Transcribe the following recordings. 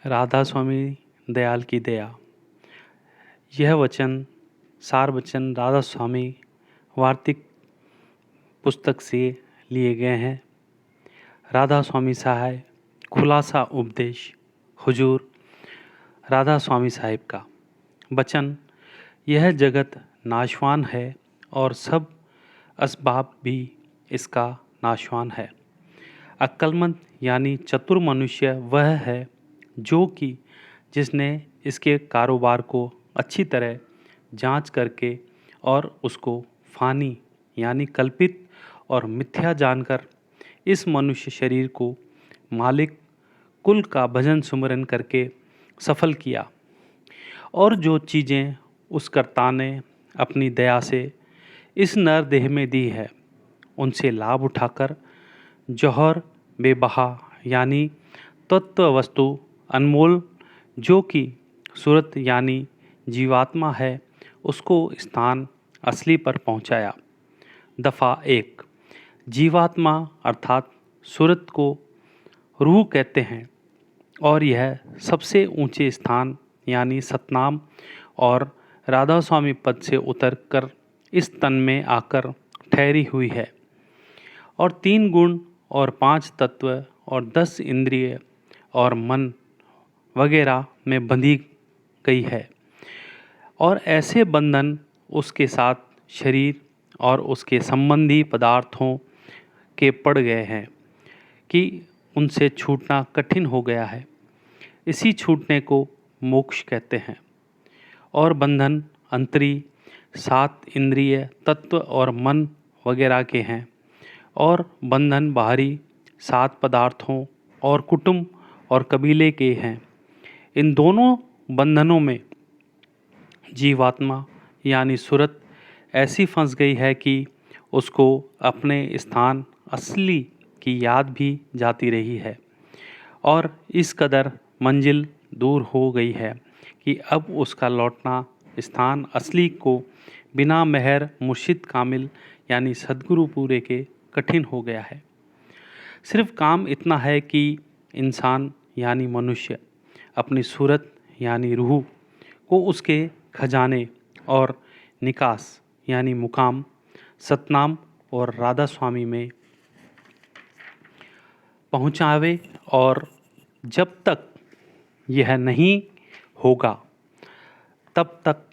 राधा स्वामी दयाल की दया। यह वचन सार वचन राधा स्वामी वार्तिक पुस्तक से लिए गए हैं। राधा स्वामी साहब खुलासा उपदेश हुजूर राधा स्वामी साहिब का वचन। यह जगत नाशवान है और सब असबाब भी इसका नाशवान है। अक्लमंद यानी चतुर मनुष्य वह है जो कि जिसने इसके कारोबार को अच्छी तरह जांच करके और उसको फानी यानी कल्पित और मिथ्या जानकर इस मनुष्य शरीर को मालिक कुल का भजन सुमरन करके सफल किया, और जो चीज़ें उस कर्ता ने अपनी दया से इस नर देह में दी है उनसे लाभ उठाकर जौहर बेबहा यानी तत्व वस्तु अनमोल जो कि सूरत यानी जीवात्मा है उसको स्थान असली पर पहुंचाया। दफ़ा 1। जीवात्मा अर्थात सूरत को रूह कहते हैं और यह सबसे ऊंचे स्थान यानी सतनाम और राधा स्वामी पद से उतर कर इस तन में आकर ठहरी हुई है और 3 गुण और 5 तत्व और 10 इंद्रिय और मन वगैरह में बंधी गई है, और ऐसे बंधन उसके साथ शरीर और उसके संबंधी पदार्थों के पड़ गए हैं कि उनसे छूटना कठिन हो गया है। इसी छूटने को मोक्ष कहते हैं। और बंधन अंतरी 7 इंद्रिय तत्व और मन वगैरह के हैं, और बंधन बाहरी 7 पदार्थों और कुटुंब और कबीले के हैं। इन दोनों बंधनों में जीवात्मा यानी सूरत ऐसी फंस गई है कि उसको अपने स्थान असली की याद भी जाती रही है, और इस कदर मंजिल दूर हो गई है कि अब उसका लौटना स्थान असली को बिना मेहर मुर्शिद कामिल यानी सद्गुरु पूरे के कठिन हो गया है। सिर्फ काम इतना है कि इंसान यानी मनुष्य अपनी सूरत यानी रूह को उसके खजाने और निकास यानी मुकाम सतनाम और राधा स्वामी में पहुँचावे, और जब तक यह नहीं होगा तब तक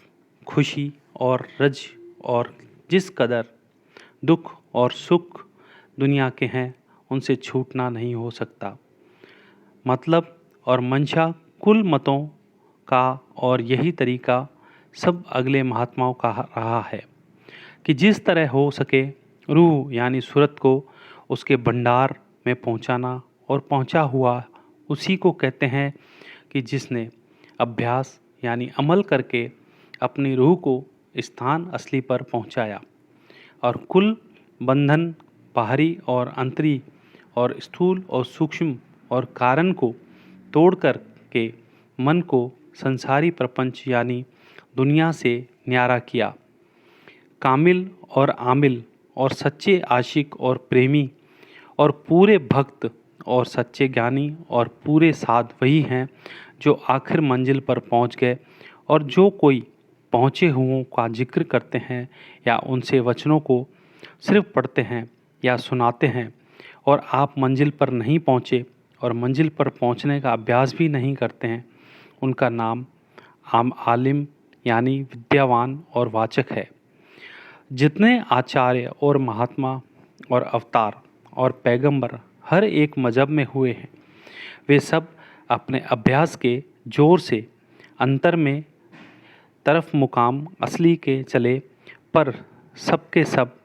खुशी और रज और जिस कदर दुख और सुख दुनिया के हैं उनसे छूटना नहीं हो सकता। मतलब और मंशा कुल मतों का और यही तरीका सब अगले महात्माओं का रहा है कि जिस तरह हो सके रूह यानी सूरत को उसके भंडार में पहुंचाना, और पहुंचा हुआ उसी को कहते हैं कि जिसने अभ्यास यानी अमल करके अपनी रूह को स्थान असली पर पहुंचाया, और कुल बंधन बाहरी और अंतरी और स्थूल और सूक्ष्म और कारण को तोड़कर के मन को संसारी प्रपंच यानी दुनिया से न्यारा किया। कामिल और आमिल और सच्चे आशिक और प्रेमी और पूरे भक्त और सच्चे ज्ञानी और पूरे साध वही हैं जो आखिर मंजिल पर पहुंच गए, और जो कोई पहुँचे हुओं का जिक्र करते हैं या उनसे वचनों को सिर्फ पढ़ते हैं या सुनाते हैं, और आप मंजिल पर नहीं पहुँचे और मंजिल पर पहुँचने का अभ्यास भी नहीं करते हैं, उनका नाम आलिम यानी विद्यावान और वाचक है। जितने आचार्य और महात्मा और अवतार और पैगंबर हर एक मजहब में हुए हैं, वे सब अपने अभ्यास के जोर से अंतर में तरफ मुकाम असली के चले, पर सबके सब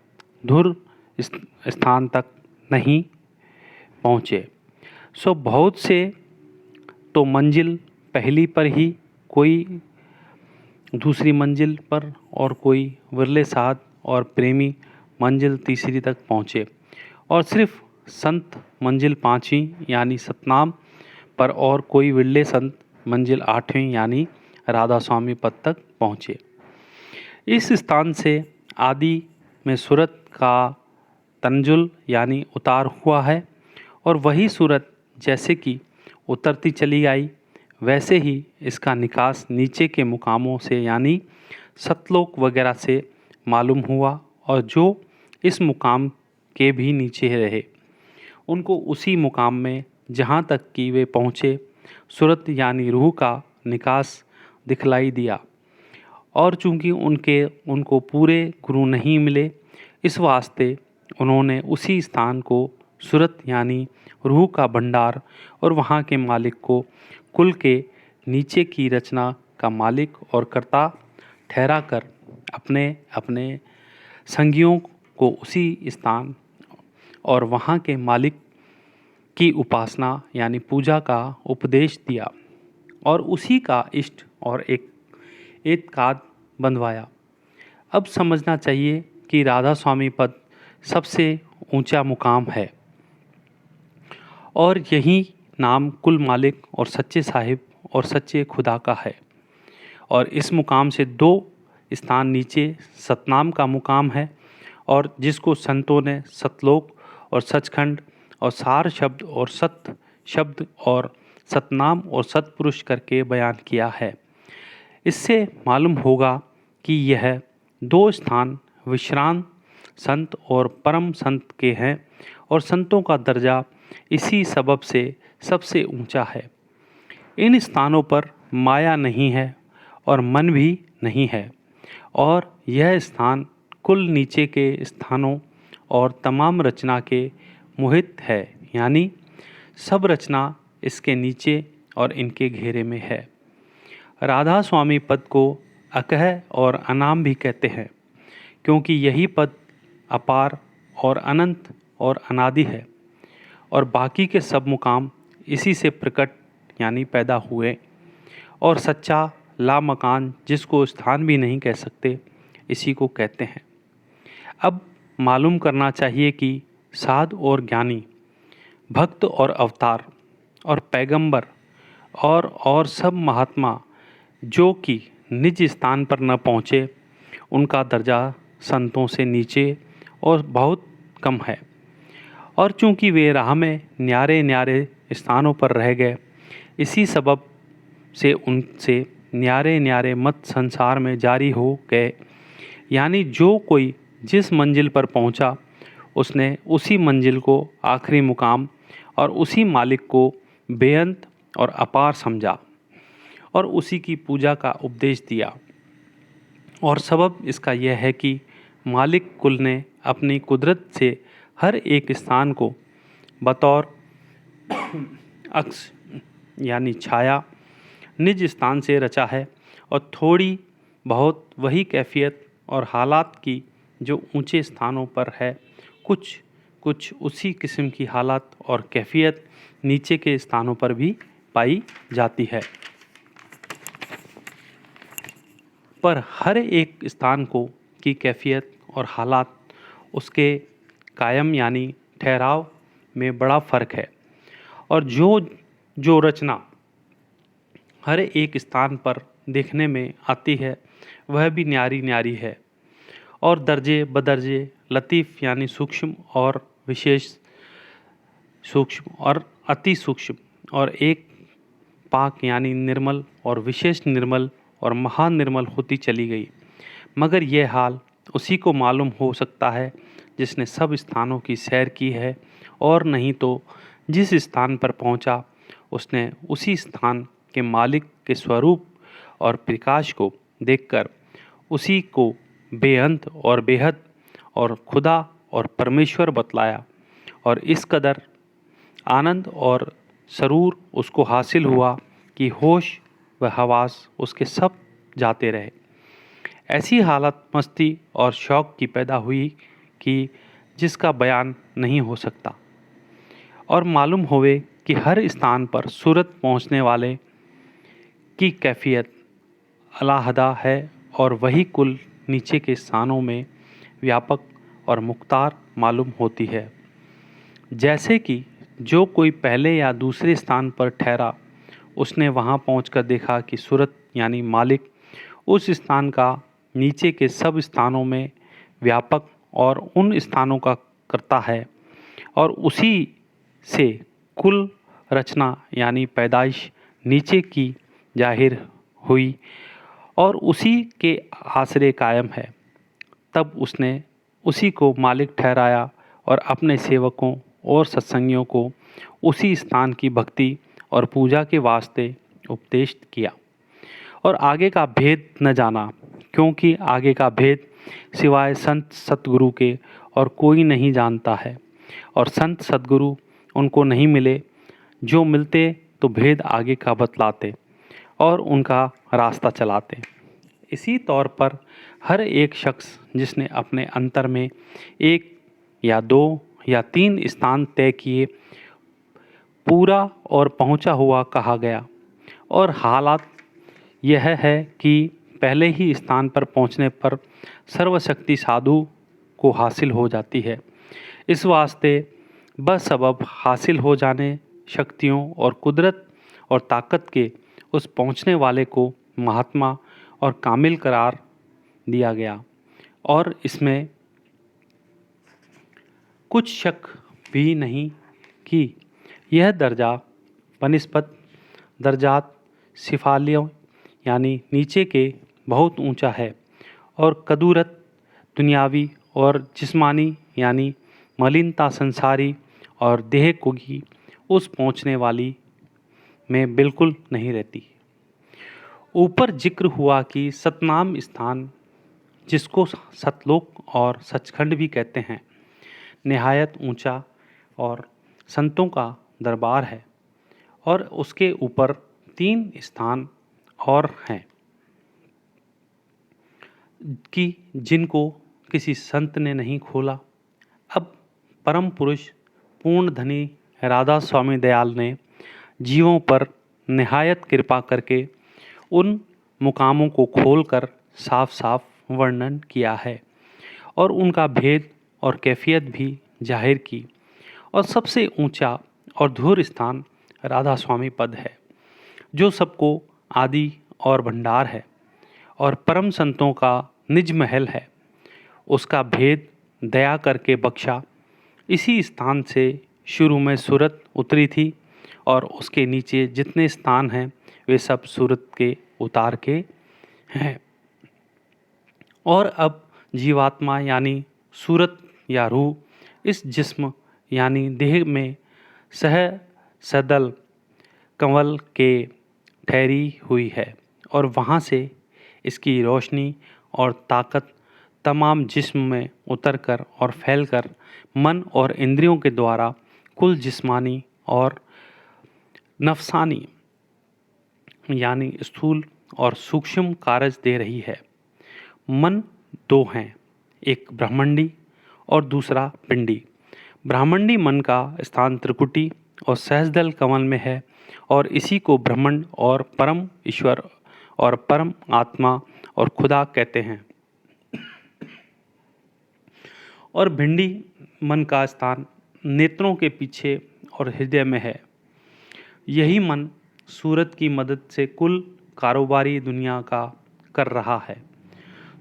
धुर स्थान तक नहीं पहुँचे। सो बहुत से तो मंजिल पहली पर ही, कोई दूसरी मंजिल पर, और कोई विरले साध और प्रेमी मंजिल तीसरी तक पहुँचे, और सिर्फ संत मंजिल 5वीं यानी सतनाम पर, और कोई विरले संत मंजिल 8वीं यानी राधा स्वामी पद तक पहुँचे। इस स्थान से आदि में सूरत का तंजुल यानी उतार हुआ है, और वही सूरत जैसे कि उतरती चली आई वैसे ही इसका निकास नीचे के मुकामों से यानी सतलोक वगैरह से मालूम हुआ, और जो इस मुकाम के भी नीचे रहे उनको उसी मुकाम में जहाँ तक कि वे पहुँचे सूरत यानी रूह का निकास दिखलाई दिया। और चूँकि उनको पूरे गुरु नहीं मिले, इस वास्ते उन्होंने उसी स्थान को सूरत यानी रूह का भंडार और वहाँ के मालिक को कुल के नीचे की रचना का मालिक और कर्ता ठहरा कर अपने अपने संगियों को उसी स्थान और वहाँ के मालिक की उपासना यानी पूजा का उपदेश दिया और उसी का इष्ट और एक एतकाद बंधवाया। अब समझना चाहिए कि राधा स्वामी पद सबसे ऊंचा मुकाम है और यही नाम कुल मालिक और सच्चे साहिब और सच्चे खुदा का है। और इस मुकाम से 2 स्थान नीचे सतनाम का मुकाम है और जिसको संतों ने सतलोक और सचखंड और सार शब्द और सत शब्द और सतनाम और सतपुरुष करके बयान किया है। इससे मालूम होगा कि यह 2 स्थान विश्रांत संत और परम संत के हैं और संतों का दर्जा इसी सबब से सबसे ऊंचा है। इन स्थानों पर माया नहीं है और मन भी नहीं है और यह स्थान कुल नीचे के स्थानों और तमाम रचना के मुहित है, यानी सब रचना इसके नीचे और इनके घेरे में है। राधा स्वामी पद को अकह और अनाम भी कहते हैं क्योंकि यही पद अपार और अनंत और अनादि है और बाकी के सब मुकाम इसी से प्रकट यानी पैदा हुए और सच्चा लामकान जिसको स्थान भी नहीं कह सकते इसी को कहते हैं। अब मालूम करना चाहिए कि साध और ज्ञानी, भक्त और अवतार और पैगंबर और सब महात्मा जो कि निज स्थान पर न पहुँचे उनका दर्जा संतों से नीचे और बहुत कम है और चूंकि वे राह में न्यारे न्यारे स्थानों पर रह गए इसी सबब से उनसे न्यारे न्यारे मत संसार में जारी हो गए, यानी जो कोई जिस मंजिल पर पहुंचा उसने उसी मंजिल को आखिरी मुकाम और उसी मालिक को बेअंत और अपार समझा और उसी की पूजा का उपदेश दिया। और सबब इसका यह है कि मालिक कुल ने अपनी कुदरत से हर एक स्थान को बतौर अक्स यानी छाया निज स्थान से रचा है और थोड़ी बहुत वही कैफियत और हालात की जो ऊंचे स्थानों पर है, कुछ उसी किस्म की हालत और कैफियत नीचे के स्थानों पर भी पाई जाती है। पर हर एक स्थान को की कैफियत और हालात उसके कायम यानी ठहराव में बड़ा फ़र्क है और जो रचना हर एक स्थान पर देखने में आती है वह भी न्यारी न्यारी है और दर्जे बदर्जे लतीफ़ यानी सूक्ष्म और विशेष सूक्ष्म और अति सूक्ष्म और एक पाक यानी निर्मल और विशेष निर्मल और महान निर्मल होती चली गई। मगर यह हाल उसी को मालूम हो सकता है जिसने सब स्थानों की सैर की है और नहीं तो जिस स्थान पर पहुंचा उसने उसी स्थान के मालिक के स्वरूप और प्रकाश को देखकर उसी को बेअंत और बेहद और खुदा और परमेश्वर बतलाया और इस कदर आनंद और सरूर उसको हासिल हुआ कि होश व हवास उसके सब जाते रहे। ऐसी हालत मस्ती और शौक़ की पैदा हुई कि जिसका बयान नहीं हो सकता और मालूम होवे कि हर स्थान पर सूरत पहुँचने वाले की कैफियत अलहदा है और वही कुल नीचे के स्थानों में व्यापक और मुख्तार मालूम होती है। जैसे कि जो कोई पहले या दूसरे स्थान पर ठहरा उसने वहां पहुंचकर देखा कि सूरत यानी मालिक उस स्थान का नीचे के सब स्थानों में व्यापक और उन स्थानों का करता है और उसी से कुल रचना यानी पैदाइश नीचे की जाहिर हुई और उसी के आसरे कायम है। तब उसने उसी को मालिक ठहराया और अपने सेवकों और सत्संगियों को उसी स्थान की भक्ति और पूजा के वास्ते उपदेश किया और आगे का भेद न जाना, क्योंकि आगे का भेद सिवाय संत सतगुरु के और कोई नहीं जानता है और संत सतगुरु उनको नहीं मिले। जो मिलते तो भेद आगे का बतलाते और उनका रास्ता चलाते। इसी तौर पर हर एक शख्स जिसने अपने अंतर में एक या दो या तीन स्थान तय किए पूरा और पहुंचा हुआ कहा गया और हालात यह है कि पहले ही स्थान पर पहुंचने पर सर्वशक्ति साधु को हासिल हो जाती है। इस वास्ते बसबब हासिल हो जाने शक्तियों और कुदरत और ताकत के उस पहुंचने वाले को महात्मा और कामिल करार दिया गया और इसमें कुछ शक भी नहीं कि यह दर्जा बनिस्बत दर्जात सिफालियों यानी नीचे के बहुत ऊंचा है और कदूरत दुनियावी और जिस्मानी यानी मलिनता संसारी और देह की उस पहुंचने वाली में बिल्कुल नहीं रहती। ऊपर जिक्र हुआ कि सतनाम स्थान, जिसको सतलोक और सचखंड भी कहते हैं, निहायत ऊंचा और संतों का दरबार है और उसके ऊपर 3 स्थान और हैं कि जिनको किसी संत ने नहीं खोला। अब परम पुरुष पूर्ण धनी राधा स्वामी दयाल ने जीवों पर निहायत कृपा करके उन मुकामों को खोलकर साफ साफ वर्णन किया है और उनका भेद और कैफियत भी जाहिर की और सबसे ऊंचा और धुर स्थान राधा स्वामी पद है, जो सबको आदि और भंडार है और परम संतों का निज महल है। उसका भेद दया करके बख्शा। इसी स्थान से शुरू में सूरत उतरी थी और उसके नीचे जितने स्थान हैं वे सब सूरत के उतार के हैं और अब जीवात्मा यानी सूरत या रूह इस जिस्म यानी देह में सह सदल कंवल के ठहरी हुई है और वहाँ से इसकी रोशनी और ताकत तमाम जिस्म में उतरकर और फैलकर मन और इंद्रियों के द्वारा कुल जिस्मानी और नफसानी यानी स्थूल और सूक्ष्म कार्य दे रही है। मन 2 हैं, एक ब्रह्मंडी और दूसरा पिंडी। ब्रह्मंडी मन का स्थान त्रिकुटी और सहस्दल कमल में है और इसी को ब्रह्मंड और परम ईश्वर और परम आत्मा और खुदा कहते हैं। और भिंडी मन का स्थान नेत्रों के पीछे और हृदय में है। यही मन सूरत की मदद से कुल कारोबारी दुनिया का कर रहा है।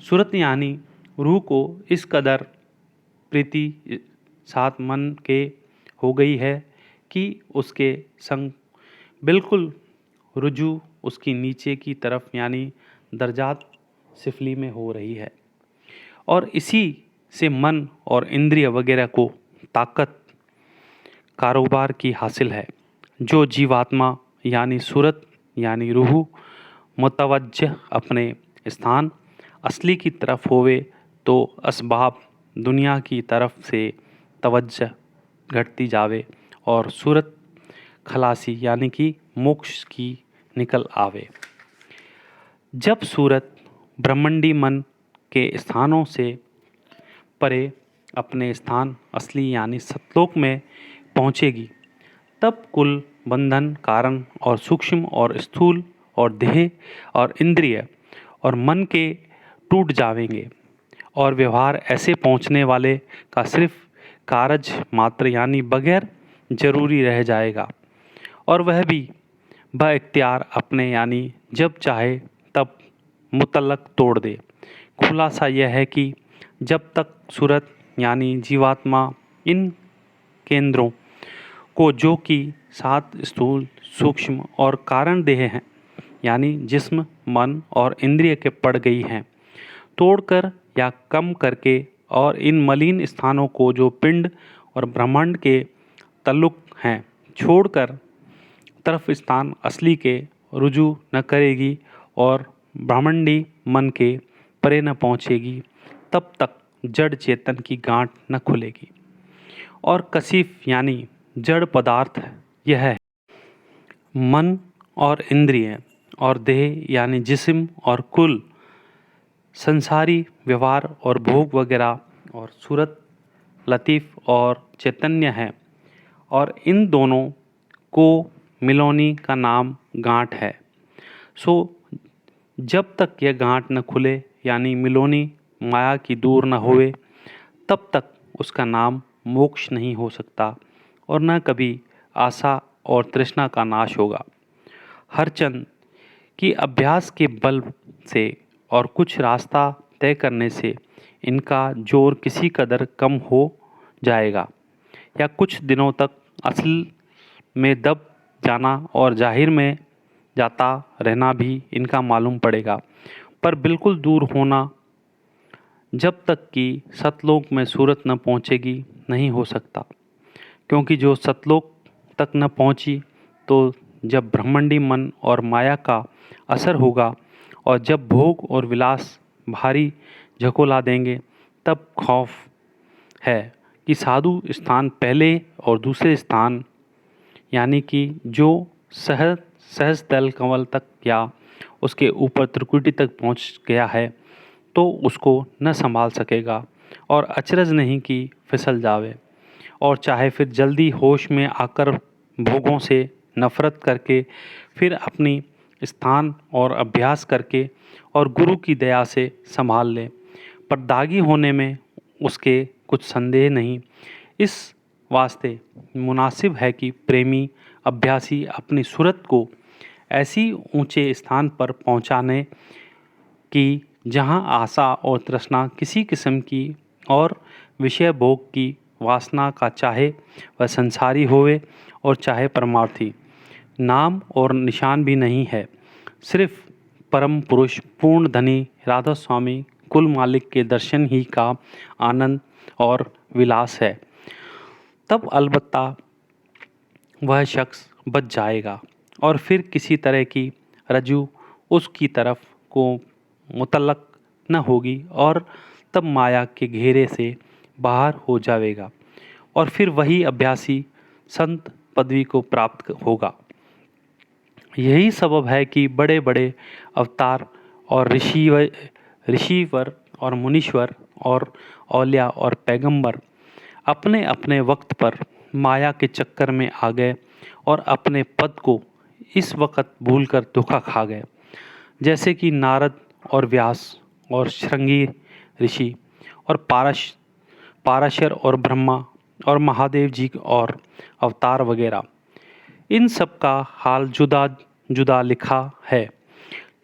सूरत यानी रूह को इस कदर प्रीति साथ मन के हो गई है कि उसके संग बिल्कुल रुजू उसकी नीचे की तरफ यानी दर्जात सिफली में हो रही है और इसी से मन और इंद्रिय वगैरह को ताकत कारोबार की हासिल है। जो जीवात्मा यानी सूरत यानी रूह मुतवज्जह अपने स्थान असली की तरफ होवे तो असबाब दुनिया की तरफ से तवज्जह घटती जावे और सूरत खलासी यानी कि मोक्ष की निकल आवे। जब सूरत ब्रह्मंडी मन के स्थानों से परे अपने स्थान असली यानी सतलोक में पहुँचेगी, तब कुल बंधन कारण और सूक्ष्म और स्थूल और देह और इंद्रिय और मन के टूट जावेंगे और व्यवहार ऐसे पहुँचने वाले का सिर्फ कारज मात्र यानी बगैर जरूरी रह जाएगा और वह भी बइख्तियार अपने यानी जब चाहे तब मुतल्लक तोड़ दे। खुलासा यह है कि जब तक सूरत यानी जीवात्मा इन केंद्रों को, जो कि 7 स्थूल, सूक्ष्म और कारण देह हैं, यानी जिस्म, मन और इंद्रिय के पड़ गई हैं, तोड़कर या कम करके, और इन मलिन स्थानों को, जो पिंड और ब्रह्मांड के तल्लुक हैं, छोड़कर तरफ स्थान असली के रुजू न करेगी और ब्रह्मांडी मन के परे न पहुँचेगी, तब तक जड़ चेतन की गांठ न खुलेगी। और कशिफ यानी जड़ पदार्थ यह है। मन और इंद्रिय और देह यानी जिस्म और कुल संसारी व्यवहार और भोग वगैरह और सूरत, लतीफ़ और चैतन्य है, और इन दोनों को मिलौनी का नाम गांठ है। सो जब तक यह गांठ न खुले, यानी मिलौनी माया की दूर न होवे, तब तक उसका नाम मोक्ष नहीं हो सकता और न कभी आशा और तृष्णा का नाश होगा। हरचंद की अभ्यास के बल से और कुछ रास्ता तय करने से इनका जोर किसी कदर कम हो जाएगा, या कुछ दिनों तक असल में दब जाना और जाहिर में जाता रहना भी इनका मालूम पड़ेगा, पर बिल्कुल दूर होना जब तक कि सतलोक में सूरत न पहुँचेगी नहीं हो सकता, क्योंकि जो सतलोक तक न पहुँची, तो जब ब्रह्मांडी मन और माया का असर होगा और जब भोग और विलास भारी झकोला देंगे, तब खौफ है कि साधु स्थान पहले और दूसरे स्थान, यानी कि जो सहज तल कमल तक या उसके ऊपर त्रिकुटी तक पहुंच गया है, तो उसको न संभाल सकेगा और अचरज नहीं कि फिसल जावे, और चाहे फिर जल्दी होश में आकर भोगों से नफरत करके फिर अपनी स्थान और अभ्यास करके और गुरु की दया से संभाल ले, पर दागी होने में उसके कुछ संदेह नहीं। इस वास्ते मुनासिब है कि प्रेमी अभ्यासी अपनी सूरत को ऐसी ऊंचे स्थान पर पहुंचाने कि जहां आशा और तृष्णा किसी किस्म की और विषय भोग की वासना का, चाहे वह संसारी होवे और चाहे परमार्थी, नाम और निशान भी नहीं है। सिर्फ परम पुरुष पूर्ण धनी राधा स्वामी कुल मालिक के दर्शन ही का आनंद और विलास है। तब अलबत्ता वह शख्स बच जाएगा और फिर किसी तरह की रज्जू उसकी तरफ को मुतल्लक न होगी, और तब माया के घेरे से बाहर हो जाएगा और फिर वही अभ्यासी संत पदवी को प्राप्त होगा। यही सबब है कि बड़े बड़े अवतार और ऋषिवर और मुनीश्वर और औलिया और पैगंबर अपने अपने वक्त पर माया के चक्कर में आ गए और अपने पद को इस वक्त भूलकर धोखा खा गए, जैसे कि नारद और व्यास और श्रृंगी ऋषि और पाराशर और ब्रह्मा और महादेव जी और अवतार वगैरह। इन सब का हाल जुदा जुदा लिखा है,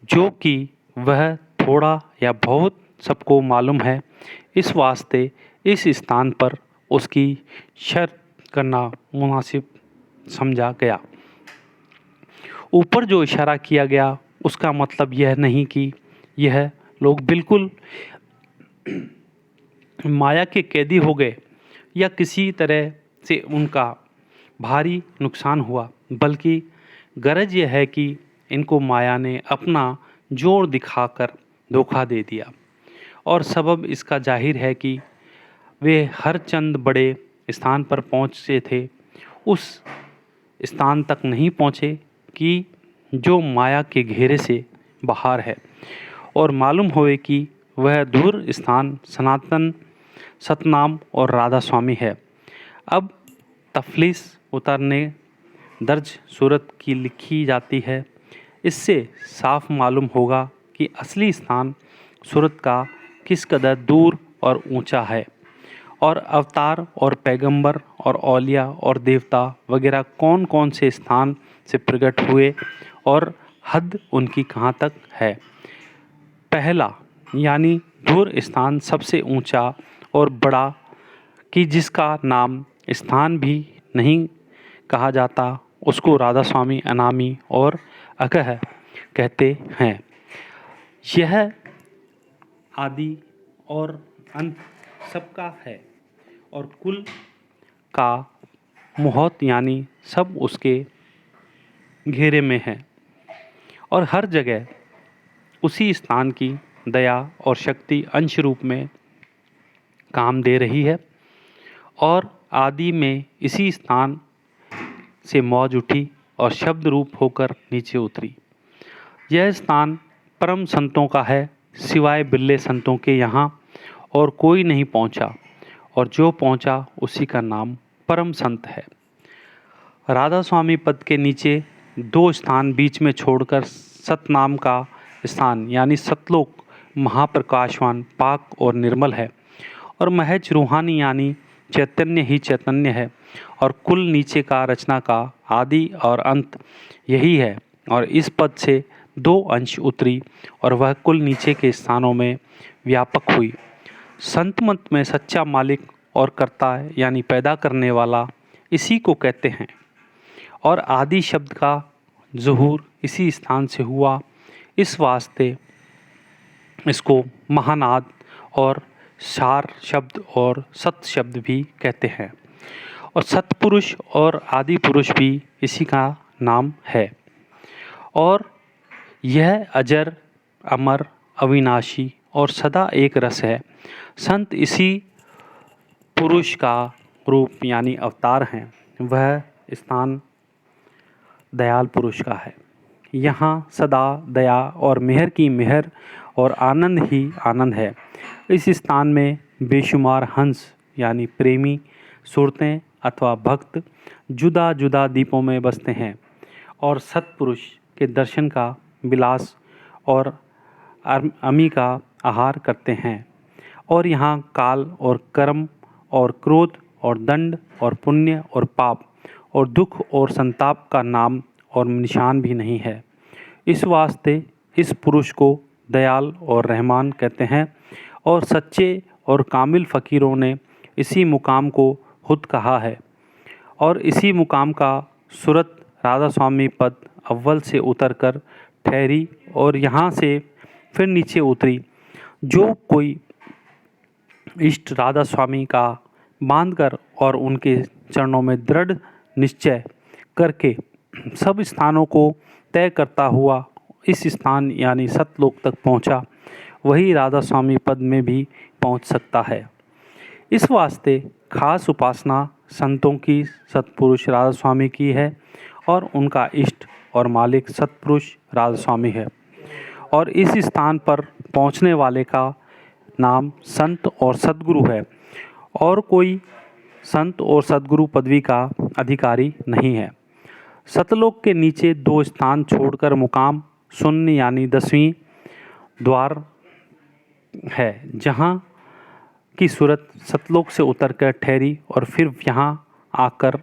जो कि वह थोड़ा या बहुत सबको मालूम है। इस वास्ते इस स्थान पर उसकी शर्त करना मुनासिब समझा गया। ऊपर जो इशारा किया गया उसका मतलब यह नहीं कि यह लोग बिल्कुल माया के कैदी हो गए या किसी तरह से उनका भारी नुकसान हुआ, बल्कि गरज यह है कि इनको माया ने अपना जोर दिखाकर धोखा दे दिया, और सबब इसका जाहिर है कि वे हर चंद बड़े स्थान पर पहुँचे थे, उस स्थान तक नहीं पहुँचे कि जो माया के घेरे से बाहर है, और मालूम होवे कि वह दूर स्थान सनातन सतनाम और राधा स्वामी है। अब तफलीस उतरने दर्ज सूरत की लिखी जाती है। इससे साफ मालूम होगा कि असली स्थान सूरत का किस कदर दूर और ऊंचा है, और अवतार और पैगंबर और औलिया और देवता वगैरह कौन कौन से स्थान से प्रकट हुए और हद उनकी कहाँ तक है। पहला यानी दूर स्थान सबसे ऊंचा और बड़ा, कि जिसका नाम स्थान भी नहीं कहा जाता उसको राधा स्वामी अनामी और अकह कहते हैं। यह आदि और अंत सबका है और कुल का मुहूर्त यानी सब उसके घेरे में है और हर जगह उसी स्थान की दया और शक्ति अंश रूप में काम दे रही है और आदि में इसी स्थान से मौज उठी और शब्द रूप होकर नीचे उतरी। यह स्थान परम संतों का है, सिवाय बिल्ले संतों के यहाँ और कोई नहीं पहुँचा और जो पहुँचा उसी का नाम परम संत है। राधा स्वामी पद के नीचे दो स्थान बीच में छोड़कर सतनाम का स्थान यानी सतलोक महाप्रकाशवान, पाक और निर्मल है और महज रूहानी यानी चैतन्य ही चैतन्य है और कुल नीचे का रचना का आदि और अंत यही है और इस पद से दो अंश उतरी और वह कुल नीचे के स्थानों में व्यापक हुई। संत मत में सच्चा मालिक और कर्ता यानी पैदा करने वाला इसी को कहते हैं और आदि शब्द का ज़ुहूर इसी स्थान से हुआ, इस वास्ते इसको महानाद और सार शब्द और सत शब्द भी कहते हैं और सतपुरुष और आदि पुरुष भी इसी का नाम है और यह अजर, अमर, अविनाशी और सदा एक रस है। संत इसी पुरुष का रूप यानी अवतार हैं। वह स्थान दयाल पुरुष का है। यहाँ सदा दया और मेहर की मेहर और आनंद ही आनंद है। इस स्थान में बेशुमार हंस यानी प्रेमी सूरतें अथवा भक्त जुदा जुदा दीपों में बसते हैं और सत्पुरुष के दर्शन का विलास और अमी का आहार करते हैं और यहाँ काल और कर्म और क्रोध और दंड और पुण्य और पाप और दुख और संताप का नाम और निशान भी नहीं है। इस वास्ते इस पुरुष को दयाल और रहमान कहते हैं और सच्चे और कामिल फ़कीरों ने इसी मुकाम को खुद कहा है और इसी मुकाम का सूरत राधा स्वामी पद अव्वल से उतरकर ठहरी और यहाँ से फिर नीचे उतरी। जो कोई इष्ट राधा स्वामी का बांधकर और उनके चरणों में दृढ़ निश्चय करके सब स्थानों को तय करता हुआ इस स्थान यानी सतलोक तक पहुँचा, वही राधा स्वामी पद में भी पहुँच सकता है। इस वास्ते खास उपासना संतों की सतपुरुष राधा स्वामी की है और उनका इष्ट और मालिक सतपुरुष राधा स्वामी है और इस स्थान पर पहुँचने वाले का नाम संत और सद्गुरु है और कोई संत और सद्गुरु पदवी का अधिकारी नहीं है। सतलोक के नीचे दो स्थान छोड़कर मुकाम शून्य यानी 10वीं द्वार है, जहाँ की सूरत सतलोक से उतरकर ठहरी और फिर यहाँ आकर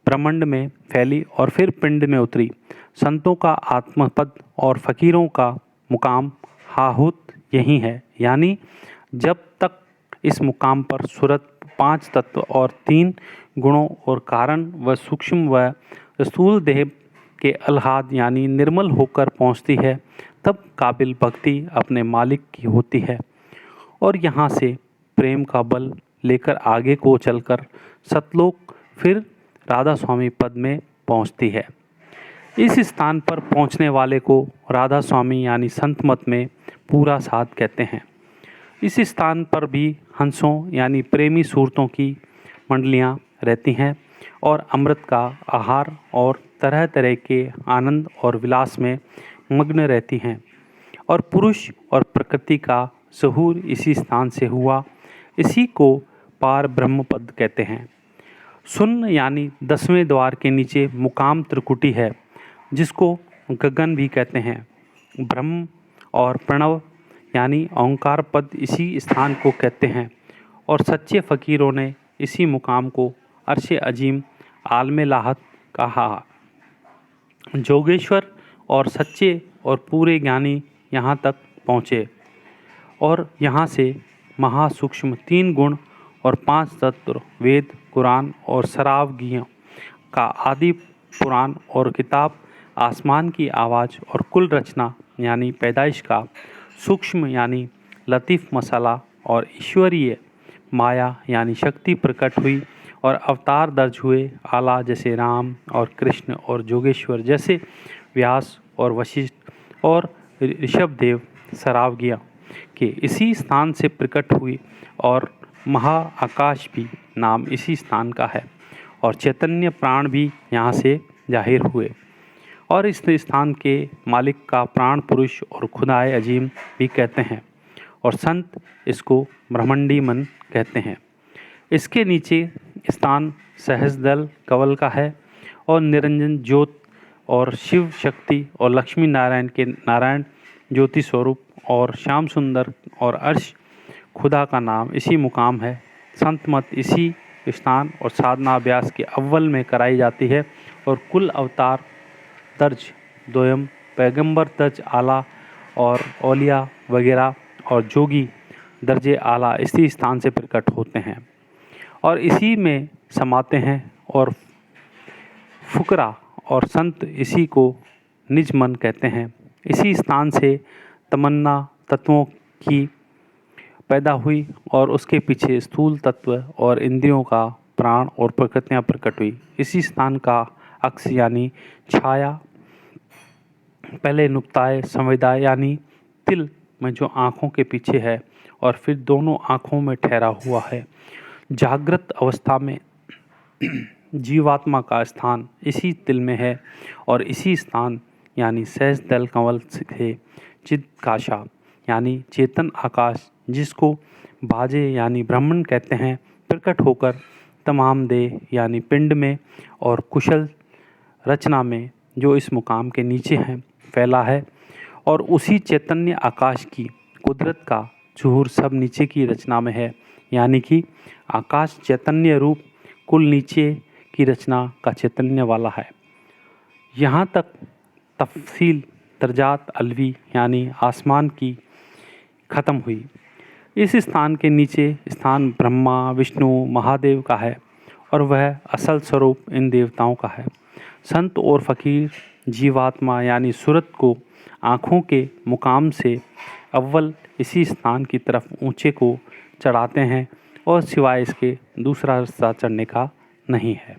ब्रह्मांड में फैली और फिर पिंड में उतरी। संतों का आत्मपद और फकीरों का मुकाम हाहुत यही है, यानी जब तक इस मुकाम पर सूरत 5 तत्व और 3 गुणों और कारण व सूक्ष्म व स्थूल देह के अल्हाद यानी निर्मल होकर पहुँचती है, तब काबिल भक्ति अपने मालिक की होती है और यहाँ से प्रेम का बल लेकर आगे को चलकर सतलोक फिर राधा स्वामी पद में पहुँचती है। इस स्थान पर पहुँचने वाले को राधा स्वामी यानी संत मत में पूरा साध कहते हैं। इस स्थान पर भी हंसों यानी प्रेमी सूरतों की मंडलियाँ रहती हैं और अमृत का आहार और तरह तरह के आनंद और विलास में मग्न रहती हैं और पुरुष और प्रकृति का ज़हूर इसी स्थान से हुआ। इसी को पार ब्रह्म पद कहते हैं। शून्य यानी 10वें द्वार के नीचे मुकाम त्रिकुटी है, जिसको गगन भी कहते हैं। ब्रह्म और प्रणव यानी ओंकार पद इसी स्थान को कहते हैं और सच्चे फ़कीरों ने इसी मुकाम को अर्श अजीम आलम लाहत कहा। जोगेश्वर और सच्चे और पूरे ज्ञानी यहाँ तक पहुँचे और यहाँ से महासूक्ष्म 3 गुण और 5 तत्व वेद, कुरान और शराब का आदि पुराण और किताब आसमान की आवाज़ और कुल रचना यानी पैदाइश का सूक्ष्म यानी लतीफ़ मसाला और ईश्वरीय माया यानी शक्ति प्रकट हुई और अवतार दर्ज हुए आला जैसे राम और कृष्ण और जोगेश्वर जैसे व्यास और वशिष्ठ और ऋषभदेव सरावगिया के इसी स्थान से प्रकट हुई और महा आकाश भी नाम इसी स्थान का है और चैतन्य प्राण भी यहाँ से जाहिर हुए और इस स्थान के मालिक का प्राण पुरुष और खुदाए अजीम भी कहते हैं और संत इसको ब्रह्मंडी मन कहते हैं। इसके नीचे स्थान सहस्रदल कंवल का है और निरंजन ज्योत और शिव शक्ति और लक्ष्मी नारायण के नारायण ज्योति स्वरूप और श्याम सुंदर और अर्श खुदा का नाम इसी मुकाम है। संत मत इसी स्थान और साधना अभ्यास के अव्वल में कराई जाती है और कुल अवतार दर्ज दोयम पैगंबर दर्ज आला और औलिया वगैरह और जोगी दर्जे आला इसी स्थान से प्रकट होते हैं और इसी में समाते हैं और फुकरा और संत इसी को निज मन कहते हैं। इसी स्थान से तमन्ना तत्वों की पैदा हुई और उसके पीछे स्थूल तत्व और इंद्रियों का प्राण और प्रकृतियाँ प्रकट हुई। इसी स्थान का अक्ष यानी छाया पहले नुक्ताए संवेदा यानी तिल में जो आँखों के पीछे है और फिर दोनों आँखों में ठहरा हुआ है। जागृत अवस्था में जीवात्मा का स्थान इसी तिल में है और इसी स्थान यानी सहस्रदल कंवल से चित्काशा यानी चेतन आकाश जिसको बाजे यानी ब्रह्मण कहते हैं प्रकट होकर तमाम देह यानी पिंड में और कुशल रचना में जो इस मुकाम के नीचे हैं फैला है और उसी चैतन्य आकाश की कुदरत का zuhur सब नीचे की रचना में है यानी कि आकाश चैतन्य रूप कुल नीचे की रचना का चैतन्य वाला है। यहाँ तक तफसील दर्जात अलवी यानी आसमान की ख़त्म हुई। इस स्थान के नीचे स्थान ब्रह्मा विष्णु महादेव का है और वह असल स्वरूप इन देवताओं का है। संत और फ़कीर जीवात्मा यानी सूरत को आँखों के मुकाम से अव्वल इसी स्थान की तरफ ऊंचे को चढ़ाते हैं और सिवाय इसके दूसरा रास्ता चढ़ने का नहीं है।